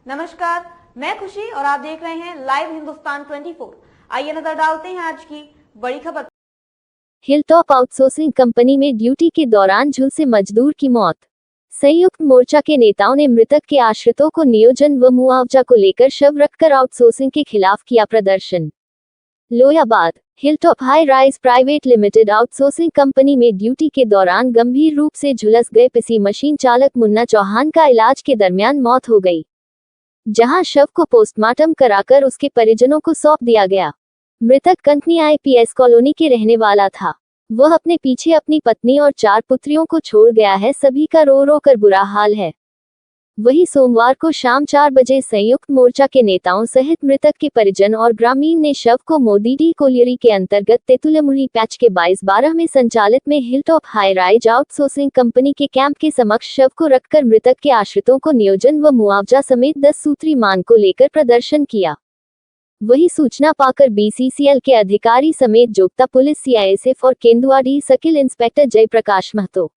नमस्कार, मैं खुशी और आप देख रहे हैं लाइव हिंदुस्तान 24। आइए नजर डालते हैं आज की बड़ी खबर। हिलटॉप आउटसोर्सिंग कंपनी में ड्यूटी के दौरान झुलसे मजदूर की मौत। संयुक्त मोर्चा के नेताओं ने मृतक के आश्रितों को नियोजन व मुआवजा को लेकर शव रखकर आउटसोर्सिंग के खिलाफ किया प्रदर्शन। Loyabad hilltop high rise private limited outsourcing company में ड्यूटी के दौरान गंभीर रूप से झुलस गए पीसी मशीन चालक मुन्ना चौहान का इलाज के दरमियान मौत हो गई, जहां शव को पोस्टमार्टम कराकर उसके परिजनों को सौंप दिया गया। मृतक कंकनी आईपीएस कॉलोनी के रहने वाला था। वह अपने पीछे अपनी पत्नी और 4 पुत्रियों को छोड़ गया है। सभी का रो रो कर बुरा हाल है। वहीं सोमवार को शाम 4 बजे संयुक्त मोर्चा के नेताओं सहित मृतक के परिजन और ग्रामीण ने शव को मोदीडी कोलियरी के अंतर्गत तेतुलमुड़ी पैच के 22/12 में संचालित में hilltop high rise outsourcing company के कैंप के समक्ष शव को रखकर मृतक के आश्रितों को नियोजन व मुआवजा समेत 10 सूत्री मांग को लेकर प्रदर्शन किया। वही सूचना पाकर बीसीसीएल के अधिकारी समेत जोगता पुलिस सीआईएसएफ और केंदुआडी सर्किल इंस्पेक्टर जयप्रकाश महतो,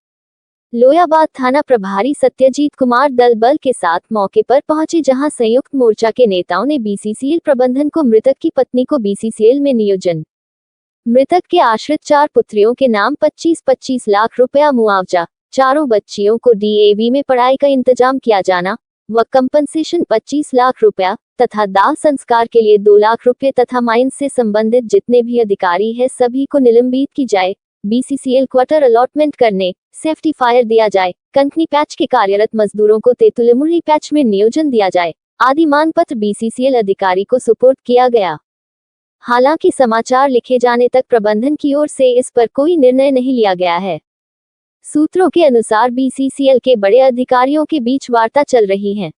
लोयाबाद थाना प्रभारी सत्यजीत कुमार दल बल के साथ मौके पर पहुंचे, जहां संयुक्त मोर्चा के नेताओं ने बीसीसीएल प्रबंधन को मृतक की पत्नी को बीसीसीएल में नियोजन, मृतक के आश्रित 4 पुत्रियों के नाम 25-25 लाख रुपया मुआवजा, 4 बच्चियों को डीएवी में पढ़ाई का इंतजाम किया जाना व कंपनसेशन 25 लाख रुपया तथा दाह संस्कार के लिए 2 लाख रुपये तथा माइंस से संबंधित जितने भी अधिकारी है सभी को निलंबित की जाए। बीसीसीएल क्वार्टर अलॉटमेंट करने, सेफ्टी फायर दिया जाए, कंकनी पैच के कार्यरत मजदूरों को तेतुलमुड़ी पैच में नियोजन दिया जाए आदि मांग पत्र बीसीसीएल अधिकारी को सुपुर्द किया गया। हालांकि समाचार लिखे जाने तक प्रबंधन की ओर से इस पर कोई निर्णय नहीं लिया गया है। सूत्रों के अनुसार बीसीसीएल के बड़े अधिकारियों के बीच वार्ता चल रही है,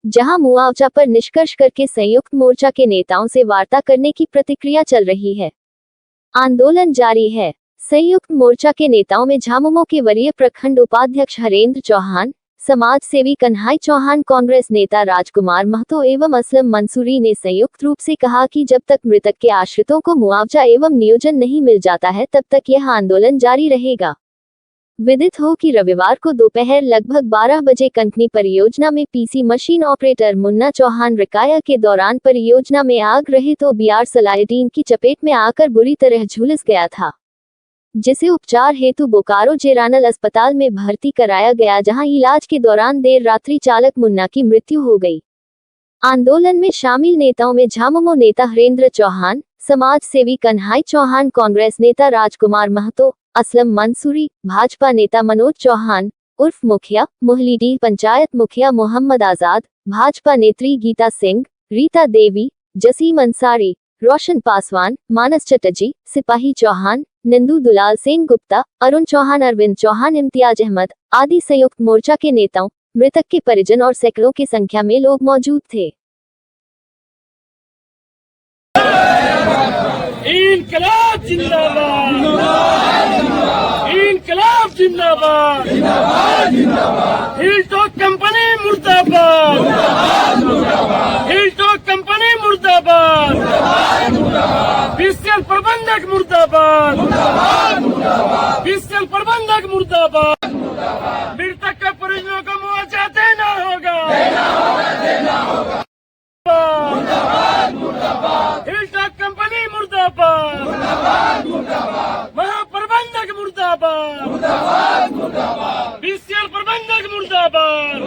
जहां मुआवजा पर निष्कर्ष करके संयुक्त मोर्चा के नेताओं से वार्ता करने की प्रतिक्रिया चल रही है। आंदोलन जारी है। संयुक्त मोर्चा के नेताओं में झामुमो के वरीय प्रखंड उपाध्यक्ष हरेंद्र चौहान, समाज सेवी कन्हाई चौहान, कांग्रेस नेता राजकुमार महतो एवं असलम मंसूरी ने संयुक्त रूप से कहा कि जब तक मृतक के आश्रितों को मुआवजा एवं नियोजन नहीं मिल जाता है तब तक यह आंदोलन जारी रहेगा। विदित हो कि रविवार को दोपहर लगभग 12 बजे कंकनी परियोजना में PC machine operator Munna Chauhan रिकाया के दौरान परियोजना में आग रहे तो बीआर सलाइडीन की चपेट में आकर बुरी तरह झुलस गया था, जिसे उपचार हेतु बोकारो जेरानल अस्पताल में भर्ती कराया गया, जहां इलाज के दौरान देर रात्रि चालक मुन्ना की मृत्यु हो गई। आंदोलन में शामिल नेताओं में झामुमो नेता हरेंद्र चौहान, समाज सेवी कन्हाई चौहान, कांग्रेस नेता राजकुमार महतो, असलम मंसूरी, भाजपा नेता मनोज चौहान उर्फ मुखिया, मोहलीडीह पंचायत मुखिया मोहम्मद आजाद, भाजपा नेत्री गीता सिंह, रीता देवी, जसीम अंसारी, रोशन पासवान, मानस चटर्जी, सिपाही चौहान, नंदू दुलाल सिंह गुप्ता, अरुण चौहान, अरविंद चौहान, इम्तियाज अहमद आदि संयुक्त मोर्चा के नेताओं, मृतक के परिजन और सैकड़ों की संख्या में लोग मौजूद थे। इनकलाब जिंदाबाद, इनकलाब जिंदाबाद, हिलटॉप कंपनी मुर्दाबाद, हिलटॉप कंपनी मुर्दाबाद, बीसीसीएल प्रबंधक मुर्दाबाद, बीसीसीएल प्रबंधक मुर्दाबाद। मृतक के परिजनों को मुआवजा देना होगा, हिलटॉप कंपनी मुर्दाबाद, महाप्रबंधक मुर्दाबाद, बीसीसीएल प्रबंधक मुर्दाबाद,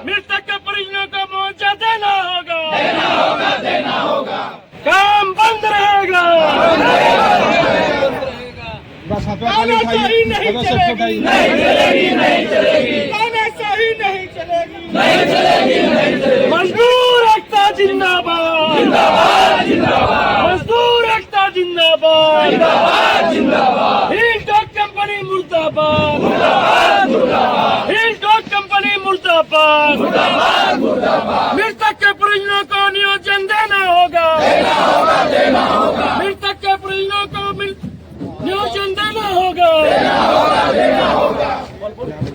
मृतक के परिजनों को मुआवजा देना होगा, काम बंद रहेगा, तानाशाही नहीं चलेगी, तानाशाही नहीं चलेगी, मजदूर एकता जिंदाबाद, मजदूर एकता जिंदाबाद, हिलटॉप कंपनी मुर्दाबाद, हिलटॉप कंपनी मुर्दाबाद, मृतक के परिजनों को नियोजन देना होगा, मृतक के परिजनों को नियोजन देना होगा।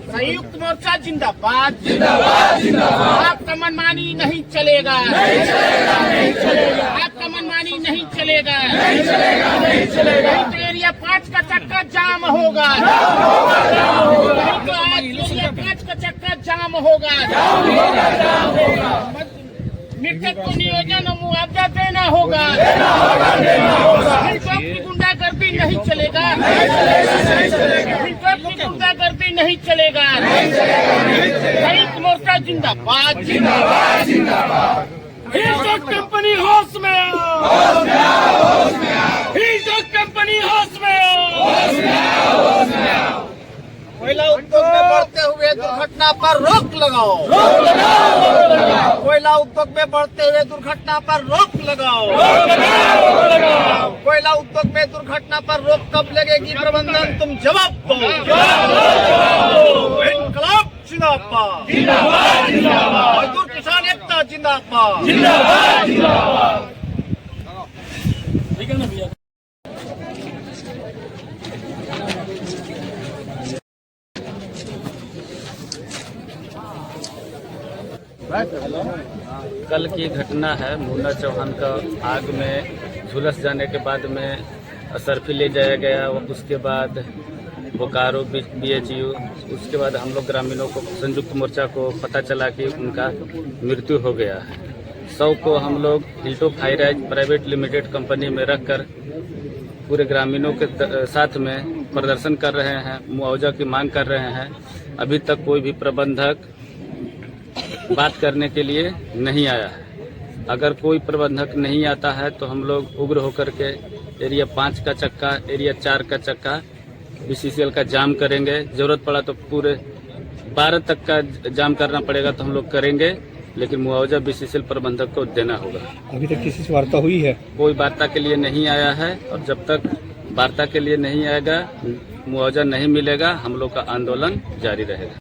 संयुक्त मोर्चा जिंदाबाद, जिंदाबाद, जिंदाबाद। आपका मनमानी नहीं चलेगा, नहीं चलेगा, नहीं चलेगा। आपका मनमानी नहीं चलेगा, नहीं चलेगा, नहीं चलेगा। तो एरिया 5 का चक्का जाम होगा, नहीं तो आज एरिया 5 का चक्का जाम होगा। मृतक को नियोजन और मुआवजा देना होगा। हिंदुओं की गुंडागर्दी नहीं चलेगा। हिंदुओं की गुंडागर्दी नहीं चलेगा। संयुक्त मोर्चा जिंदाबाद। हिंदू कंपनी होश में आओ। हिंदू कंपनी होश में आओ। कोयला उद्योग में बढ़ते हुए दुर्घटना पर रोक लगाओ। कोयला उद्योग में बढ़ते हुए दुर्घटना पर रोक लगाओ। कोयला उद्योग में दुर्घटना पर रोक कब लगेगी प्रबंधन, तुम जवाब दो। इनकलाब जिंदाबाद। मजदूर किसान एकता जिंदाबाद। कल की घटना है। मुन्ना चौहान का आग में झुलस जाने के बाद में असरफी ले जाया गया। उसके बाद बोकारो BHU, उसके बाद हम लोग ग्रामीणों को संयुक्त मोर्चा को पता चला कि उनका मृत्यु हो गया है। 100 को हम लोग हिल्टो हाईराइज प्राइवेट लिमिटेड कंपनी में रखकर पूरे ग्रामीणों के साथ में प्रदर्शन कर रहे हैं, मुआवजा की मांग कर रहे हैं। अभी तक कोई भी प्रबंधक बात करने के लिए नहीं आया है। अगर कोई प्रबंधक नहीं आता है तो हम लोग उग्र होकर के एरिया 5 का चक्का, एरिया 4 का चक्का BCCL का जाम करेंगे। जरूरत पड़ा तो पूरे 12 तक का जाम करना पड़ेगा तो हम लोग करेंगे, लेकिन मुआवजा BCCL प्रबंधक को देना होगा। अभी तक किसी से वार्ता हुई है? कोई वार्ता के लिए नहीं आया है और जब तक वार्ता के लिए नहीं आएगा, मुआवजा नहीं मिलेगा, हम लोग का आंदोलन जारी रहेगा।